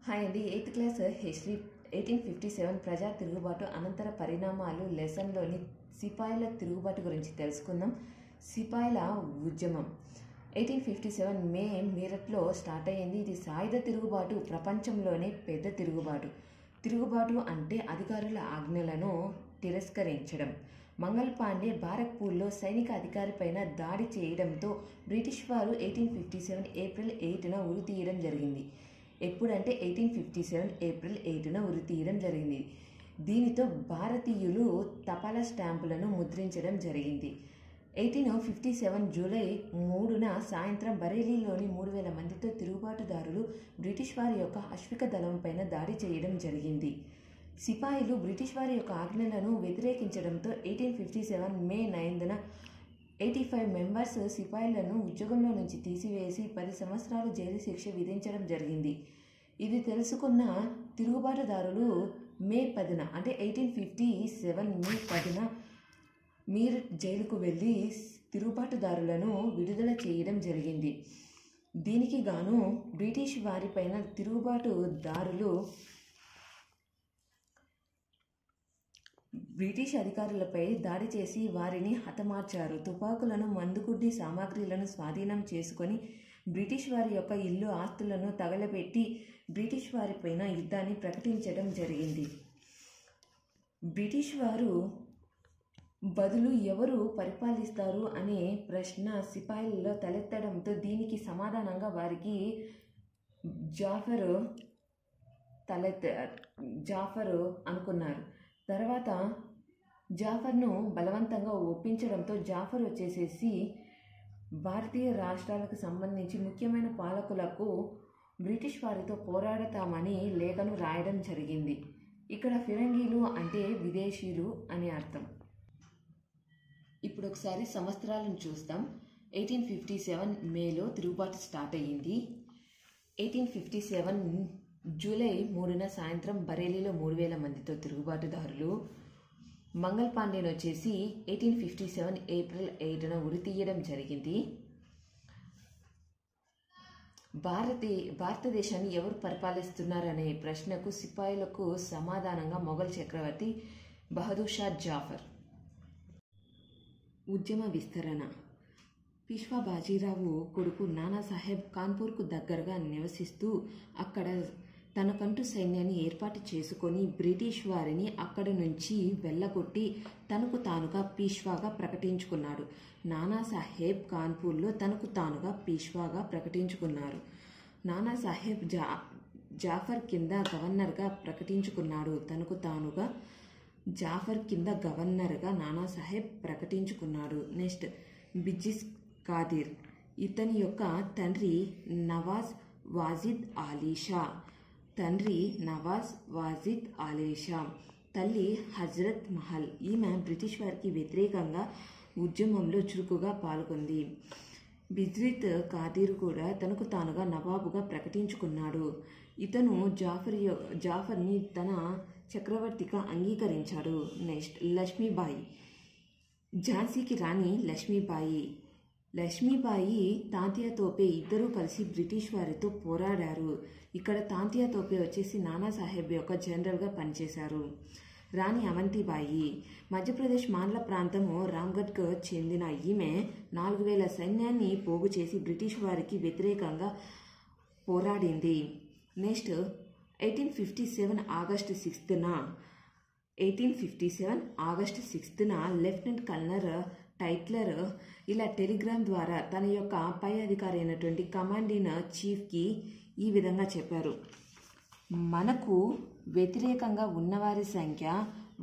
Hi అండి. 8th class history 1857 ప్రజా తిరుగుబాటు అనంతర పరిణామాలు లెసన్లోని సిపాయిల తిరుగుబాటు గురించి తెలుసుకుందాం. సిపాయిల ఉద్యమం 1857 మే మీరట్లో స్టార్ట్ అయ్యింది. ఇది సాయుధ తిరుగుబాటు, ప్రపంచంలోనే పెద్ద తిరుగుబాటు. తిరుగుబాటు అంటే అధికారుల ఆజ్ఞలను తిరస్కరించడం. మంగల్ పాండే బారక్పూర్లో సైనిక అధికారిపైన దాడి చేయడంతో బ్రిటిష్ వారు 1857 ఏప్రిల్ 8న ఉరి తీయడం జరిగింది. ఎప్పుడంటే 1857 ఏప్రిల్ 8న ఉరి తీయడం జరిగింది. దీనితో భారతీయులు తపాలా స్టాంపులను ముద్రించడం జరిగింది. 1857 జూలై 3న సాయంత్రం బరేలీలోని 3000 మందితో తిరుగుబాటుదారులు బ్రిటిష్ వారి యొక్క అశ్విక దళంపైన దాడి చేయడం జరిగింది. సిపాయిలు బ్రిటిష్ వారి యొక్క ఆజ్ఞలను వ్యతిరేకించడంతో 1857 మే 9న 85 మెంబర్స్ సిపాయిలను ఉద్యోగంలో నుంచి తీసివేసి 10 సంవత్సరాలు జైలు శిక్ష విధించడం జరిగింది. ఇది తెలుసుకున్న తిరుగుబాటుదారులు మే 10న అంటే 1857 మే 10న మీరట్ జైలుకు వెళ్ళి తిరుగుబాటుదారులను విడుదల చేయడం జరిగింది. దీనికి గాను బ్రిటిష్ వారిపైన తిరుగుబాటుదారులు బ్రిటిష్ అధికారులపై దాడి చేసి వారిని హతమార్చారు. తుపాకులను, మందుగుడ్డి సామాగ్రిలను స్వాధీనం చేసుకొని బ్రిటిష్ వారి యొక్క ఇల్లు ఆస్తులను తగలబెట్టి బ్రిటిష్ వారిపైన యుద్ధాన్ని ప్రకటించడం జరిగింది. బ్రిటిష్ వారు బదులు ఎవరు పరిపాలిస్తారు అనే ప్రశ్న సిపాయిలలో తలెత్తడంతో దీనికి సమాధానంగా వారికి జాఫర్ అనుకున్నారు. తర్వాత జాఫర్ను బలవంతంగా ఒప్పించడంతో జాఫర్ వచ్చేసేసి భారతీయ రాష్ట్రాలకు సంబంధించి ముఖ్యమైన పాలకులకు బ్రిటిష్ వారితో పోరాడతామని లేఖను రాయడం జరిగింది. ఇక్కడ ఫిరంగీలు అంటే విదేశీయులు అని అర్థం. ఇప్పుడు ఒకసారి సంవత్సరాలను చూస్తాం. 1857 మేలో తిరుగుబాటు స్టార్ట్ అయ్యింది. 1857 జూలై 3న సాయంత్రం బరేలీలో 3000 మందితో తిరుగుబాటుదారులు మంగల్ పాండేని వచ్చేసి 1857 ఏప్రిల్ 8న ఉరి తీయడం జరిగింది. భారతదేశాన్ని ఎవరు పరిపాలిస్తున్నారనే ప్రశ్నకు సిపాయిలకు సమాధానంగా మొఘల్ చక్రవర్తి బహదూర్ షా జఫర్. ఉద్యమ విస్తరణ. పీష్వా బాజీరావు కొడుకు నానాసాహెబ్ కాన్పూర్కు దగ్గరగా నివసిస్తూ అక్కడ తనకంటూ సైన్యాన్ని ఏర్పాటు చేసుకొని బ్రిటిష్ వారిని అక్కడి నుంచి వెళ్ళగొట్టి తనకు తానుగా పీష్వాగా ప్రకటించుకున్నాడు. నానాసాహెబ్ కాన్పూర్లో తనకు తానుగా పీష్వాగా ప్రకటించుకున్నారు. నానాసాహెబ్ జాఫర్ కింద గవర్నర్గా ప్రకటించుకున్నాడు. తనకు తానుగా జాఫర్ కింద గవర్నర్గా నానాసాహెబ్ ప్రకటించుకున్నాడు. నెక్స్ట్ బిజిస్ కాదిర్. ఇతని యొక్క తండ్రి నవాజ్ వాజిద్ అలీ షా, తల్లి హజరత్ మహల్. ఈమె బ్రిటిష్ వారికి వ్యతిరేకంగా ఉద్యమంలో చురుకుగా పాల్గొంది. బిజ్రిత్ కాదిర్ కూడా తనకు తానుగా నవాబుగా ప్రకటించుకున్నాడు. ఇతను జాఫర్ని తన చక్రవర్తిగా అంగీకరించాడు. నెక్స్ట్ లక్ష్మీబాయి. ఝాన్సీకి రాణి లక్ష్మీబాయి తాంతియా తోపే ఇద్దరూ కలిసి బ్రిటిష్ వారితో పోరాడారు. ఇక్కడ తాంతియా తోపే వచ్చేసి నానాసాహెబ్ యొక్క జనరల్గా పనిచేశారు. రాణి అవంతిబాయి మధ్యప్రదేశ్ మాండ్ల ప్రాంతము రామ్గఢ్కు చెందిన ఈమె 4000 సైన్యాన్ని పోగు చేసి బ్రిటిష్ వారికి వ్యతిరేకంగా పోరాడింది. నెక్స్ట్ 1857 ఆగస్టు 6న లెఫ్టినెంట్ కల్నర్ టైట్లర్ ఇలా టెలిగ్రామ్ ద్వారా తన యొక్క పై అధికారి అయినటువంటి కమాండ్ ఇన్ చీఫ్కి ఈ విధంగా చెప్పారు: మనకు వ్యతిరేకంగా ఉన్నవారి సంఖ్య,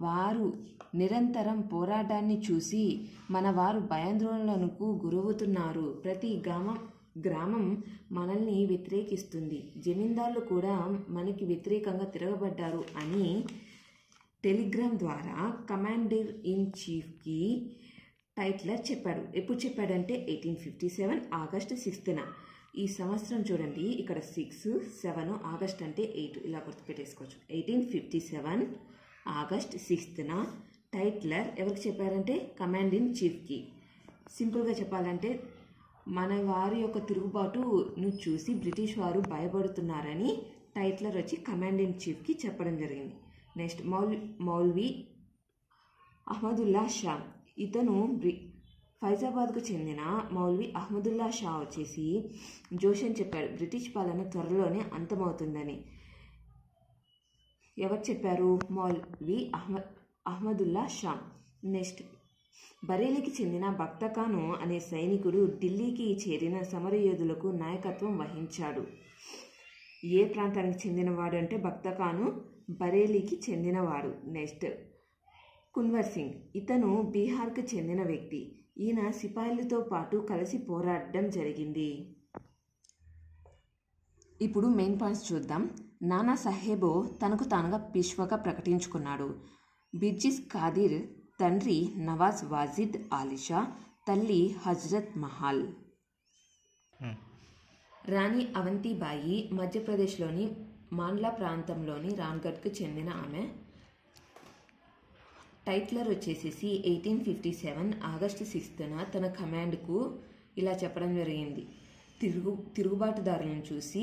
వారు నిరంతరం పోరాటాన్ని చూసి మన వారు భయాందోళనలకు గురవుతున్నారు. ప్రతి గ్రామం మనల్ని వ్యతిరేకిస్తుంది. జమీందారులు కూడా మనకి వ్యతిరేకంగా తిరగబడ్డారు అని టెలిగ్రామ్ ద్వారా కమాండర్ ఇన్ చీఫ్కి టైట్లర్ చెప్పాడు. ఎప్పుడు చెప్పాడంటే 1857 ఆగస్టు 6న. ఈ సంవత్సరం చూడండి, ఇక్కడ 6, 7, ఆగస్ట్ అంటే 8 ఇలా గుర్తుపెట్టేసుకోవచ్చు. 1857 ఆగస్ట్ 6న టైట్లర్ ఎవరికి చెప్పారంటే కమాండ్ ఇన్ చీఫ్కి. సింపుల్గా చెప్పాలంటే మన వారి యొక్క తిరుగుబాటును చూసి బ్రిటిష్ వారు భయపడుతున్నారని టైట్లర్ వచ్చి కమాండ్ ఇన్ చీఫ్కి చెప్పడం జరిగింది. నెక్స్ట్ మౌల్వీ అహ్మదుల్లా షా, ఇతను ఫైజాబాద్కు చెందిన మౌల్వీ అహ్మదుల్లా షా వచ్చేసి జోషన్ చెప్పాడు బ్రిటిష్ పాలన త్వరలోనే అంతమవుతుందని. ఎవరు చెప్పారు? మౌల్వీ అహ్మదుల్లా షా. నెక్స్ట్ బరేలీకి చెందిన బక్తఖాను అనే సైనికుడు ఢిల్లీకి చేరిన సమరయోధులకు నాయకత్వం వహించాడు. ఏ ప్రాంతానికి చెందినవాడు అంటే బక్తఖాను బరేలీకి చెందినవాడు. నెక్స్ట్ కున్వర్ సింగ్, ఇతను బీహార్కు చెందిన వ్యక్తి. ఈయన సిపాయిలతో పాటు కలిసి పోరాడడం జరిగింది. ఇప్పుడు మెయిన్ పాయింట్స్ చూద్దాం. నానా సాహెబ్ తనకు తానుగా పీష్వాగా ప్రకటించుకున్నాడు. బిర్జిస్ కాదిర్ తండ్రి నవాజ్ వాజిద్ ఆలిషా, తల్లి హజ్రత్ మహల్. రాణి అవంతిబాయి మధ్యప్రదేశ్లోని మాండ్లా ప్రాంతంలోని రాన్గఢ్కు చెందిన ఆమె. టైట్లర్ వచ్చేసేసి 1857 ఆగస్టు 6న తన కమాండ్కు ఇలా చెప్పడం జరిగింది. తిరుగుబాటుదారులను చూసి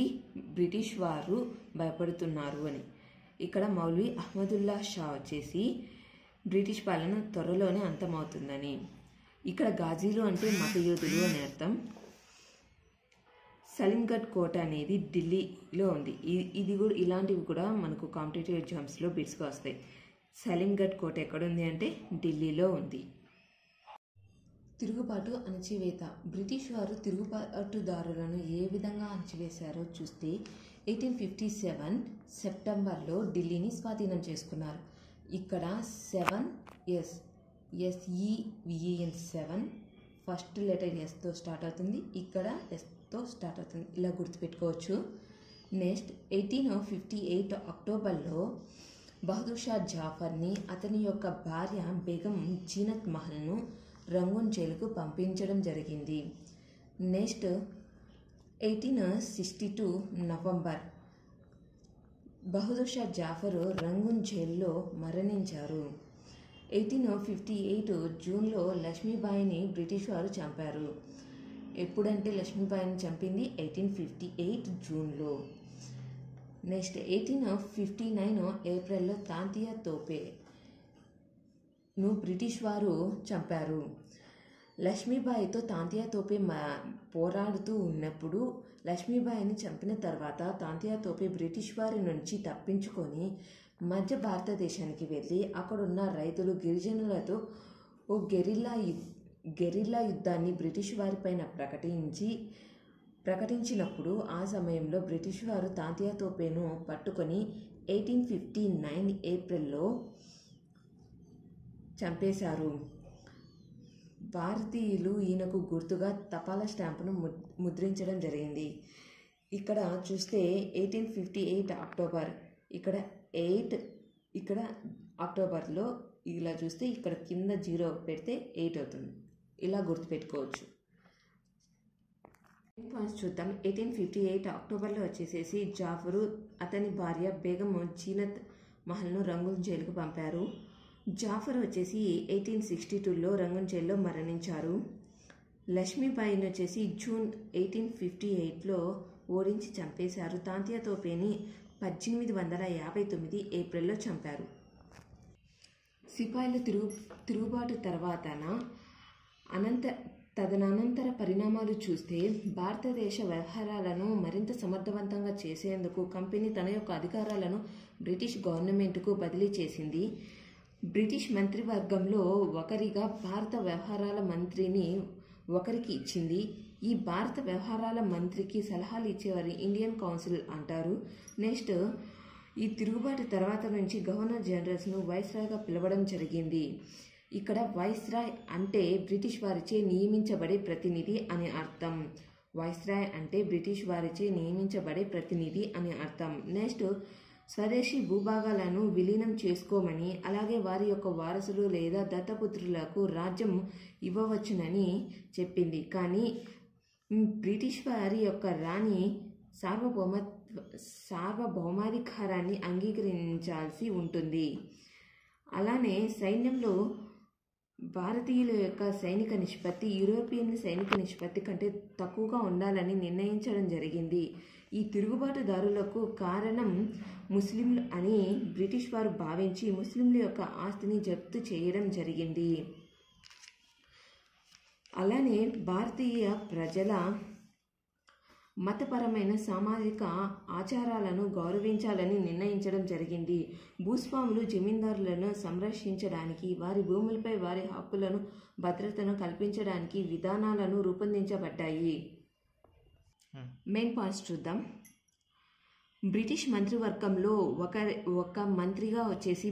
బ్రిటిష్ వారు భయపడుతున్నారు అని. ఇక్కడ మౌల్వీ అహ్మదుల్లా షా వచ్చేసి బ్రిటిష్ పాలన త్వరలోనే అంతమవుతుందని. ఇక్కడ గాజీలు అంటే మతయోధులు అని అర్థం. సలీంగఢ్ కోట అనేది ఢిల్లీలో ఉంది. ఇది కూడా ఇలాంటివి కూడా మనకు కాంపిటేటివ్ ఎగ్జామ్స్లో బిట్స్గా వస్తాయి. సలీంగఢ్ కోట ఎక్కడుంది అంటే ఢిల్లీలో ఉంది. తిరుగుబాటు అణచివేత. బ్రిటిష్ వారు తిరుగుబాటుదారులను ఏ విధంగా అణచివేశారో చూస్తే 1857 సెప్టెంబర్లో ఢిల్లీని స్వాధీనం చేసుకున్నారు. ఇక్కడ 7 SEVEN ఫస్ట్ లెటర్ ఎస్తో స్టార్ట్ అవుతుంది, ఇక్కడ ఎస్తో స్టార్ట్ అవుతుంది. ఇలా గుర్తుపెట్టుకోవచ్చు. నెక్స్ట్ 1858 అక్టోబర్లో బహదూర్ షా జాఫర్ని అతని యొక్క భార్య బేగం జీనత్ మహల్ను రంగూన్ జైలుకు పంపించడం జరిగింది. నెక్స్ట్ 1862 నవంబర్ బహదూర్ షా జాఫర్ రంగూన్ జైల్లో మరణించారు. 1858 జూన్లో లక్ష్మీబాయిని బ్రిటిష్ వారు చంపారు. ఎప్పుడంటే లక్ష్మీబాయిని చంపింది 1858 జూన్లో. నెక్స్ట్ 1859 ఏప్రిల్లో తాంతియా తోపేను బ్రిటిష్ వారు చంపారు. లక్ష్మీబాయితో తాంతియా తోపే పోరాడుతూ ఉన్నప్పుడు లక్ష్మీబాయిని చంపిన తర్వాత తాంతియా తోపే బ్రిటిష్ వారి నుంచి తప్పించుకొని మధ్య భారతదేశానికి వెళ్ళి అక్కడున్న రైతులు గిరిజనులతో ఓ గెరిల్లా యుద్ధాన్ని బ్రిటిష్ వారిపైన ప్రకటించినప్పుడు ఆ సమయంలో బ్రిటిష్ వారు తాంతియా తోపేను పట్టుకొని 1859 ఏప్రిల్లో చంపేశారు. భారతీయులు ఈయనకు గుర్తుగా తపాలా స్టాంపును ముద్రించడం జరిగింది. ఇక్కడ చూస్తే 1858 అక్టోబర్, ఇక్కడ 8, ఇక్కడ అక్టోబర్లో ఇలా చూస్తే ఇక్కడ కింద 0 పెడితే 8 అవుతుంది. ఇలా గుర్తుపెట్టుకోవచ్చు. పాయింట్స్ చూద్దాం. 1858 అక్టోబర్లో వచ్చేసేసి జాఫరు అతని భార్య బేగం జీనత్ మహల్ను రంగూన్ జైలుకు పంపారు. జాఫర్ వచ్చేసి 1862లో రంగూన్ జైల్లో మరణించారు. లక్ష్మీబాయిని వచ్చేసి జూన్ 1858లో ఓడించి చంపేశారు. తాంతియా తోపేని 1859 ఏప్రిల్లో చంపారు. సిపాయిల తిరుగుబాటు తదనంతర పరిణామాలు చూస్తే భారతదేశ వ్యవహారాలను మరింత సమర్థవంతంగా చేసేందుకు కంపెనీ తన యొక్క అధికారాలను బ్రిటిష్ గవర్నమెంట్కు బదిలీ చేసింది. బ్రిటిష్ మంత్రివర్గంలో ఒకరిగా భారత వ్యవహారాల మంత్రిని ఒకరికి ఇచ్చింది. ఈ భారత వ్యవహారాల మంత్రికి సలహాలు ఇచ్చేవారు ఇండియన్ కౌన్సిల్ అంటారు. నెక్స్ట్ ఈ తిరుగుబాటు తర్వాత నుంచి గవర్నర్ జనరల్స్ను వైస్రాయ్గా పిలవడం జరిగింది. ఇక్కడ వైస్రాయ్ అంటే బ్రిటిష్ వారిచే నియమించబడే ప్రతినిధి అని అర్థం. వైస్రాయ్ అంటే బ్రిటిష్ వారిచే నియమించబడే ప్రతినిధి అని అర్థం. నెక్స్ట్ స్వదేశీ భూభాగాలను విలీనం చేసుకోమని, అలాగే వారి యొక్క వారసులు లేదా దత్తపుత్రులకు రాజ్యం ఇవ్వవచ్చునని చెప్పింది. కానీ బ్రిటిష్ వారి యొక్క రాణి సార్వభౌమాధికారాన్ని అంగీకరించాల్సి ఉంటుంది. అలానే సైన్యంలో భారతీయుల యొక్క సైనిక నిష్పత్తి యూరోపియన్ సైనిక నిష్పత్తి కంటే తక్కువగా ఉండాలని నిర్ణయించడం జరిగింది. ఈ తిరుగుబాటుదారులకు కారణం ముస్లింలు అని బ్రిటిష్ వారు భావించి ముస్లింల యొక్క ఆస్తిని జప్తు చేయడం జరిగింది. అలానే భారతీయ ప్రజల మతపరమైన సామాజిక ఆచారాలను గౌరవించాలని నిర్ణయించడం జరిగింది. భూస్వాములు జమీందారులను సంరక్షించడానికి, వారి భూములపై వారి హక్కులను భద్రతను కల్పించడానికి విధానాలను రూపొందించబడ్డాయి. మెయిన్ పాయింట్స్ చూద్దాం. బ్రిటిష్ మంత్రివర్గంలో ఒక మంత్రిగా వచ్చేసి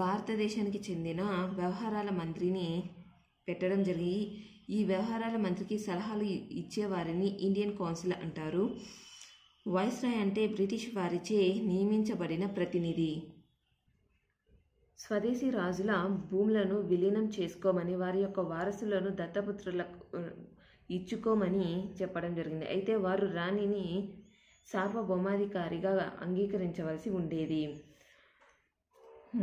భారతదేశానికి చెందిన వ్యవహారాల మంత్రిని పెట్టడం జరిగి ఈ వ్యవహారాల మంత్రికి సలహాలు ఇచ్చేవారిని ఇండియన్ కౌన్సిల్ అంటారు. వైస్రాయ్ అంటే బ్రిటిష్ వారిచే నియమించబడిన ప్రతినిధి. స్వదేశీ రాజుల భూములను విలీనం చేసుకోమని, వారి యొక్క వారసులను దత్తపుత్రులకు ఇచ్చుకోమని చెప్పడం జరిగింది. అయితే వారు రాణిని సార్వభౌమాధికారిగా అంగీకరించవలసి ఉండేది.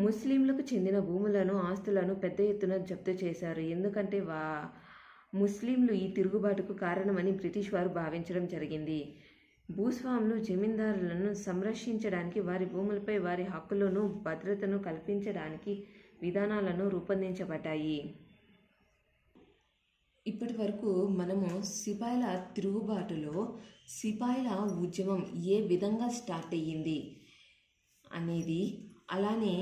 ముస్లింలకు చెందిన భూములను, ఆస్తులను పెద్ద ఎత్తున జప్తు చేశారు. ఎందుకంటే ముస్లింలు ఈ తిరుగుబాటుకు కారణమని బ్రిటిష్ వారు భావించడం జరిగింది. భూస్వాములు జమీందారులను సంరక్షించడానికి, వారి భూములపై వారి హక్కులను భద్రతను కల్పించడానికి విధానాలను రూపొందించబడ్డాయి. ఇప్పటి వరకు మనము సిపాయిల తిరుగుబాటులో సిపాయిల ఉద్యమం ఏ విధంగా స్టార్ట్ అయ్యింది అనేది, అలానే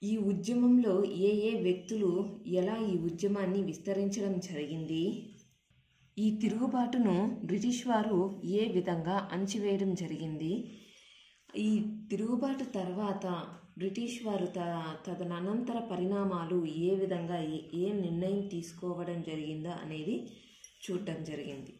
ఈ ఉద్యమంలో ఏ వ్యక్తులు ఎలా ఈ ఉద్యమాన్ని విస్తరించడం జరిగింది, ఈ తిరుగుబాటును బ్రిటిష్ వారు ఏ విధంగా అణచివేయడం జరిగింది, ఈ తిరుగుబాటు తర్వాత బ్రిటిష్ వారు తదనంతర పరిణామాలు ఏ విధంగా ఏ నిర్ణయం తీసుకోవడం జరిగిందో అనేది చూడటం జరిగింది.